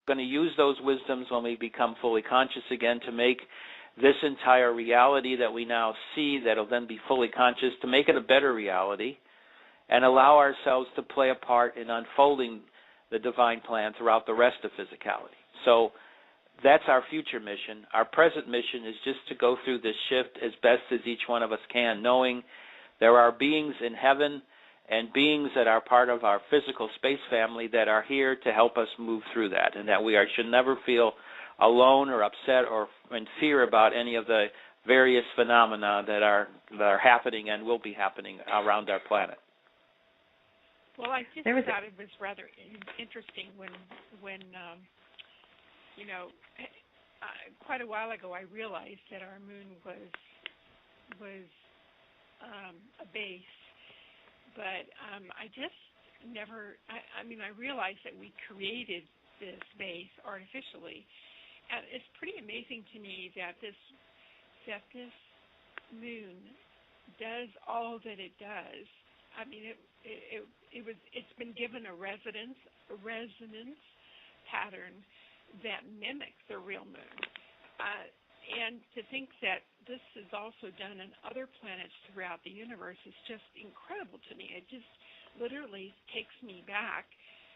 going to use those wisdoms when we become fully conscious again to make this entire reality that we now see, that'll then be fully conscious, to make it a better reality and allow ourselves to play a part in unfolding the divine plan throughout the rest of physicality. So that's our future mission. Our present mission is just to go through this shift as best as each one of us can, knowing there are beings in heaven and beings that are part of our physical space family that are here to help us move through that, and that we should never feel alone or upset or in fear about any of the various phenomena that are happening and will be happening around our planet. Well, I just thought it was rather interesting when quite a while ago I realized that our moon was a base, but I just never. I realized that we created this base artificially, and it's pretty amazing to me that this moon does all that it does. I mean, it's been given a resonance pattern that mimics the real moon, and to think that this is also done on other planets throughout the universe is just incredible to me. It just literally takes me back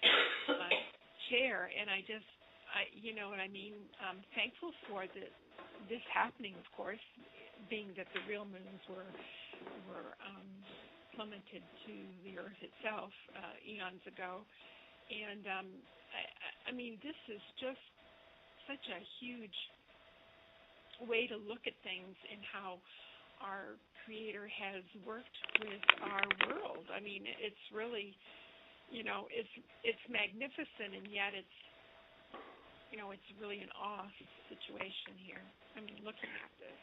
to my chair, and you know what I mean. I'm thankful for this happening, of course, being that the real moons were plummeted to the Earth itself eons ago. And, I mean, this is just such a huge way to look at things and how our Creator has worked with our world. I mean, it's really, it's magnificent, and yet it's really an awe situation here. I mean, looking at this.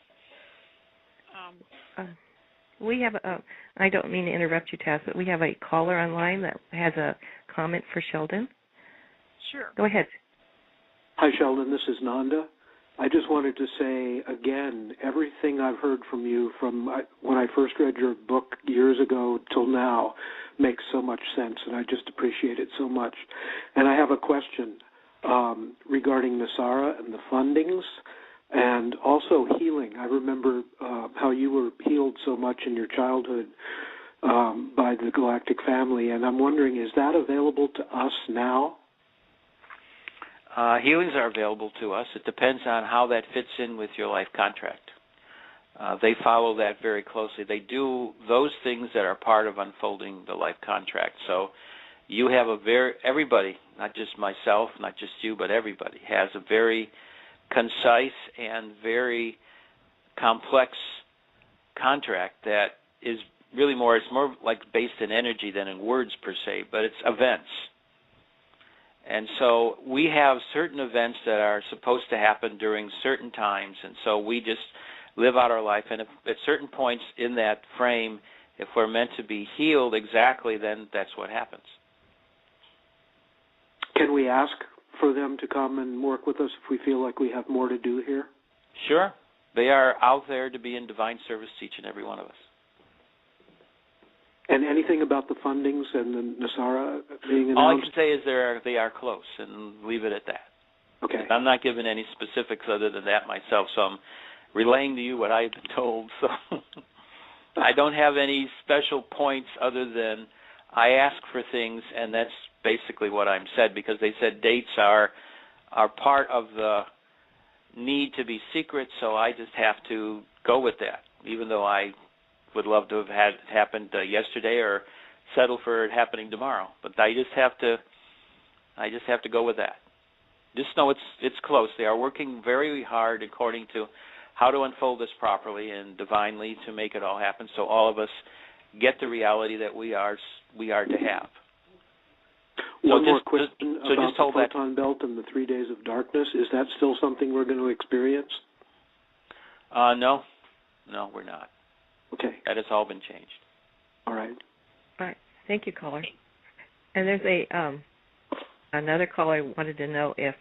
We have I don't mean to interrupt you, Taz, but we have a caller online that has a comment for Sheldan. Sure. Go ahead. Hi, Sheldan. This is Nanda. I just wanted to say again, everything I've heard from you from when I first read your book years ago till now makes so much sense, and I just appreciate it so much. And I have a question regarding Nasara and the fundings, and also healing. I remember how you were healed so much in your childhood by the Galactic Family, and I'm wondering, is that available to us now? Healings are available to us. It depends on how that fits in with your life contract. They follow that very closely. They do those things that are part of unfolding the life contract. So you have everybody, not just myself, not just you, but everybody has a very concise and very complex contract that is really it's more like based in energy than in words per se, but it's events. And so we have certain events that are supposed to happen during certain times, and so we just live out our life, and if, at certain points in that frame, if we're meant to be healed exactly, then that's what happens. Can we ask for them to come and work with us if we feel like we have more to do here? Sure. They are out there to be in divine service to each and every one of us. And anything about the fundings and the Nasara being announced? All I can say is they are close, and leave it at that. Okay. I'm not giving any specifics other than that myself, so I'm relaying to you what I've been told. So I don't have any special points other than I ask for things, and that's basically what I'm said, because they said dates are part of the need to be secret, so I just have to go with that, even though I would love to have had it happened yesterday or settle for it happening tomorrow. But I just have to go with that. Just know it's close. They are working very hard according to how to unfold this properly and divinely to make it all happen, so all of us get the reality that we are to have. One more question about the photon belt and the 3 days of darkness. Is that still something we're going to experience? No, we're not. Okay. That has all been changed. All right. All right. Thank you, caller. And there's another caller wanted to know if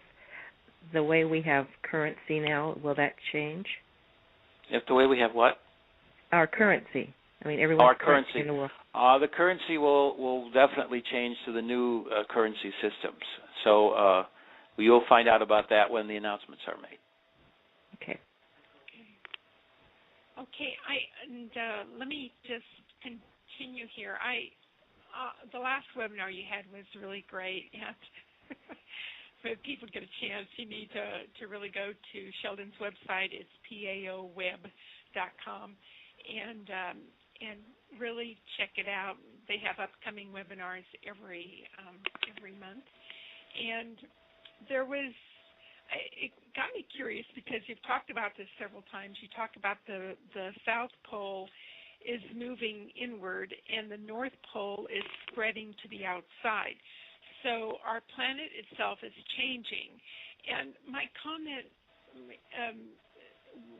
the way we have currency now, will that change? If the way we have what? Our currency. I mean, everyone's our currency in the world. The currency will definitely change to the new currency systems. So you'll find out about that when the announcements are made. Okay. Okay. Let me just continue here. The last webinar you had was really great, and if people get a chance, you need to really go to Sheldan's website. It's paoweb.com, and really check it out. They have upcoming webinars every month, and it got me curious because you've talked about this several times. You talk about the South Pole is moving inward and the North Pole is spreading to the outside. So our planet itself is changing. And my comment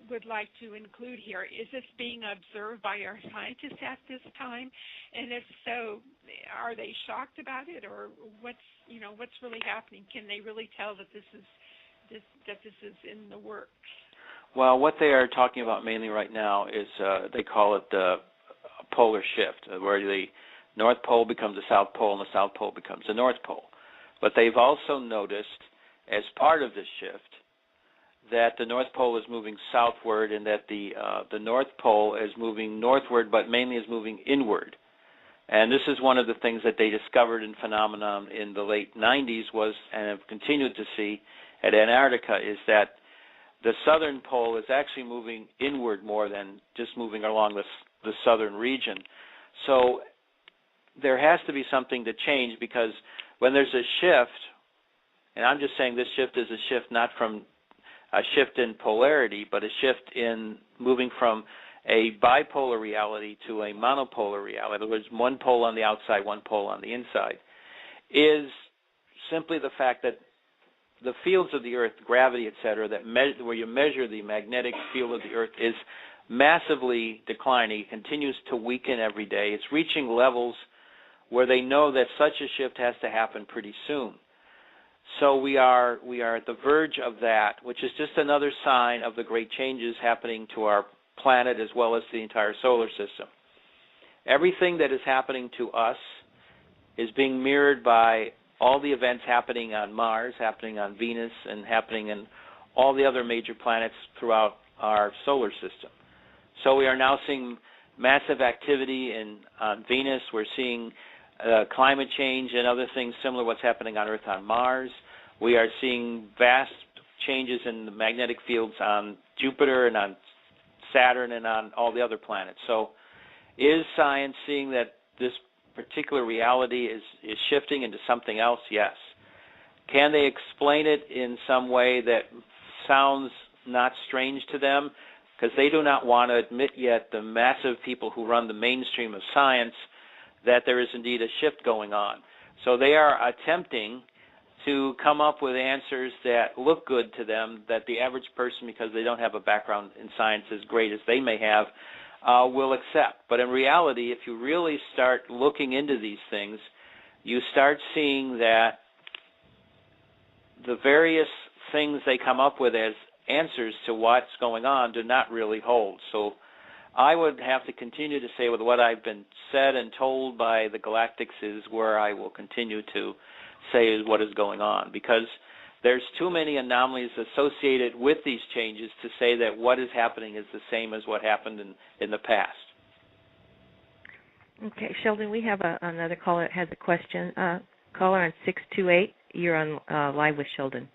would like to include here, is this being observed by our scientists at this time? And if so, are they shocked about it, or what's really happening? Can they really tell that this is in the works? Well, what they are talking about mainly right now is they call it the polar shift, where the North Pole becomes the South Pole and the South Pole becomes the North Pole. But they've also noticed, as part of this shift, that the North Pole is moving southward and that the North Pole is moving northward, but mainly is moving inward. And this is one of the things that they discovered in phenomenon in the late 90s was, and have continued to see at Antarctica, is that the southern pole is actually moving inward more than just moving along the southern region. So there has to be something to change, because when there's a shift, and I'm just saying this shift is a shift not from a shift in polarity, but a shift in moving from a bipolar reality to a monopolar reality. In other words, one pole on the outside, one pole on the inside, is simply the fact that the fields of the Earth, gravity, etc., where you measure the magnetic field of the Earth, is massively declining. It continues to weaken every day. It's reaching levels where they know that such a shift has to happen pretty soon. So we are at the verge of that, which is just another sign of the great changes happening to our planet as well as the entire solar system. Everything that is happening to us is being mirrored by all the events happening on Mars, happening on Venus, and happening in all the other major planets throughout our solar system. So we are now seeing massive activity on Venus. We're seeing climate change and other things similar to what's happening on Earth on Mars. We are seeing vast changes in the magnetic fields on Jupiter and on Saturn and on all the other planets. So is science seeing that this particular reality is shifting into something else? Yes. Can they explain it in some way that sounds not strange to them? Because they do not want to admit yet, the massive people who run the mainstream of science, that there is indeed a shift going on. So they are attempting to come up with answers that look good to them, that the average person, because they don't have a background in science as great as they may have, will accept. But in reality, if you really start looking into these things, you start seeing that the various things they come up with as answers to what's going on do not really hold. So I would have to continue to say with what I've been said and told by the galactics is where I will continue to say is what is going on, because there's too many anomalies associated with these changes to say that what is happening is the same as what happened in the past. Okay, Sheldan, we have another caller that has a question. Caller on 628, you're on live with Sheldan.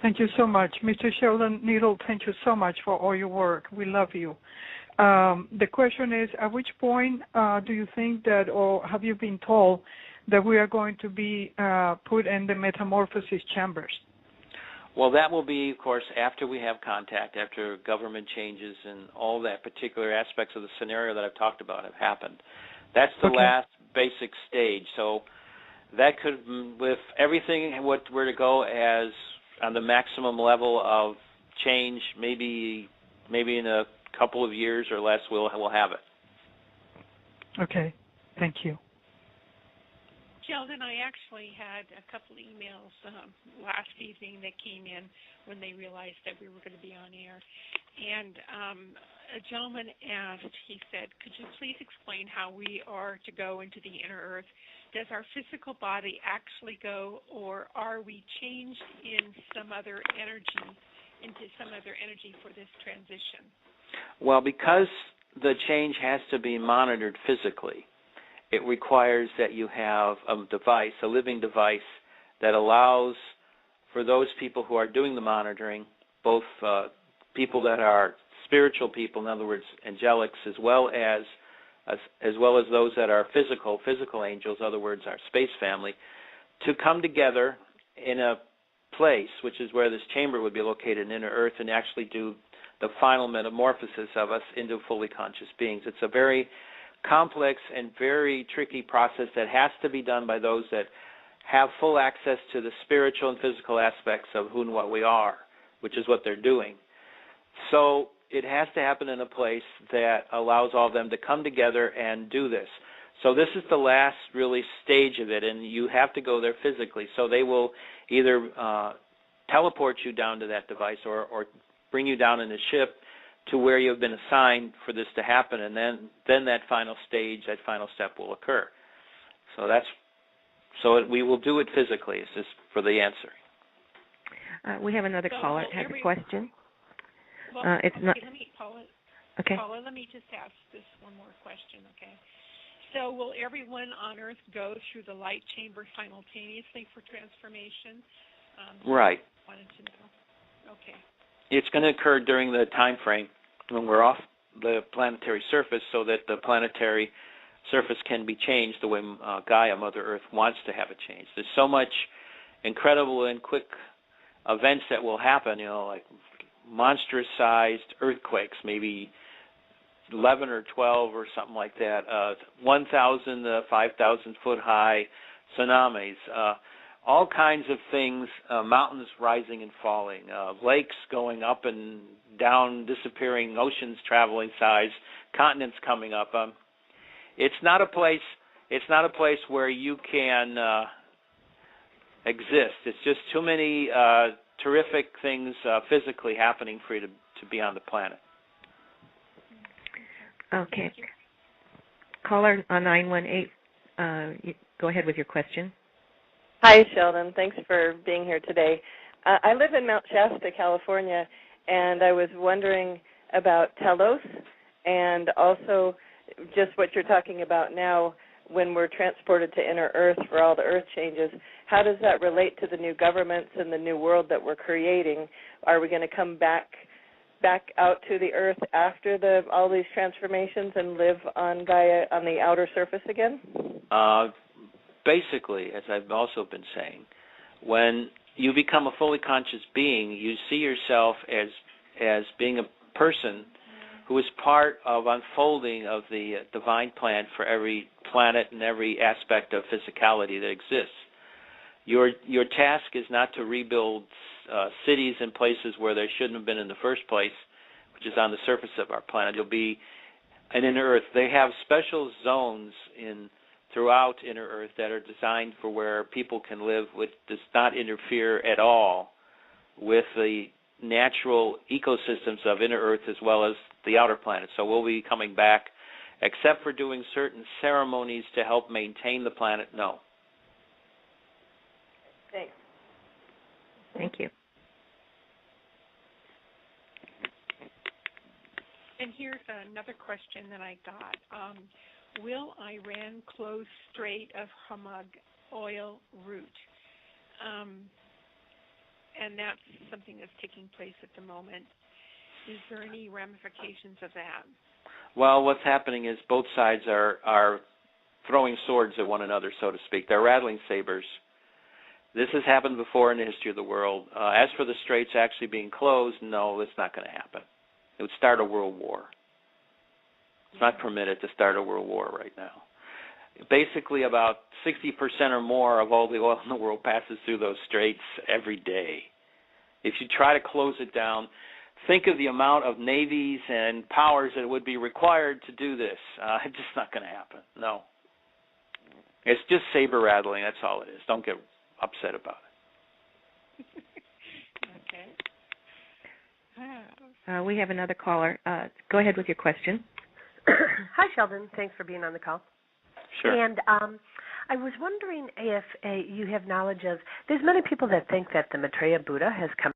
Thank you so much. Mr. Sheldan Nidle, thank you so much for all your work. We love you. The question is, at which point do you think that, or have you been told that we are going to be put in the metamorphosis chambers? Well, that will be, of course, after we have contact, after government changes and all that particular aspects of the scenario that I've talked about have happened. That's the last basic stage. So that could, if everything were to go as on the maximum level of change, maybe in a couple of years or less, we'll have it. Okay, thank you. Sheldan, I actually had a couple emails last evening that came in when they realized that we were going to be on air. And a gentleman asked, he said, could you please explain how we are to go into the inner Earth does our physical body actually go, or are we changed in some other energy, into some other energy for this transition? Well, because the change has to be monitored physically, it requires that you have a device, a living device, that allows for those people who are doing the monitoring, both people that are spiritual people, in other words, angelics, as well as those that are physical angels, in other words, our space family, to come together in a place, which is where this chamber would be located in inner Earth, and actually do the final metamorphosis of us into fully conscious beings. It's a very complex and very tricky process that has to be done by those that have full access to the spiritual and physical aspects of who and what we are, which is what they're doing. So it has to happen in a place that allows all of them to come together and do this. So this is the last really stage of it, and you have to go there physically. So they will either teleport you down to that device or bring you down in a ship to where you have been assigned for this to happen, and then that final stage, that final step will occur. So we will do it physically. It's just for the answer. We have another caller that has a question. Well, it's not. Paula, Okay. Paula, let me just ask this one more question, okay? So will everyone on Earth go through the light chamber simultaneously for transformation? Right. Wanted to know. Okay. It's going to occur during the time frame when we're off the planetary surface, so that the planetary surface can be changed the way Gaia, Mother Earth, wants to have it changed. There's so much incredible and quick events that will happen, like monstrous-sized earthquakes, maybe 11 or 12 or something like that, 1,000 to 5,000 foot high tsunamis, all kinds of things, mountains rising and falling, lakes going up and down, disappearing, oceans traveling size, continents coming up. It's not a place where you can exist. It's just too many terrific things physically happening for you to be on the planet. Okay. Caller on 918, go ahead with your question. Hi, Sheldan. Thanks for being here today. I live in Mount Shasta, California, and I was wondering about telos and also just what you're talking about now when we're transported to inner Earth for all the Earth changes. How does that relate to the new governments and the new world that we're creating? Are we going to come back out to the Earth after all these transformations and live on Gaia on the outer surface again? Basically, as I've also been saying, when you become a fully conscious being, you see yourself as being a person who is part of unfolding of the divine plan for every planet and every aspect of physicality that exists. Your task is not to rebuild cities and places where they shouldn't have been in the first place, which is on the surface of our planet. You'll be an inner Earth. They have special zones throughout inner Earth that are designed for where people can live, which does not interfere at all with the natural ecosystems of inner Earth as well as the outer planets. So we'll be coming back, except for doing certain ceremonies to help maintain the planet. No. Thanks. Thank you. And here's another question that I got. Will Iran close Strait of Hormuz oil route? And that's something that's taking place at the moment. Is there any ramifications of that? Well, what's happening is both sides are throwing swords at one another, so to speak. They're rattling sabers. This has happened before in the history of the world. As for the straits actually being closed, no, it's not going to happen. It would start a world war. It's not permitted to start a world war right now. Basically, about 60% or more of all the oil in the world passes through those straits every day. If you try to close it down, think of the amount of navies and powers that would be required to do this. It's just not going to happen. No. It's just saber rattling. That's all it is. Don't get upset about it. Okay. We have another caller. Go ahead with your question. Hi, Sheldan. Thanks for being on the call. Sure. And I was wondering if you have knowledge of, there's many people that think that the Maitreya Buddha has come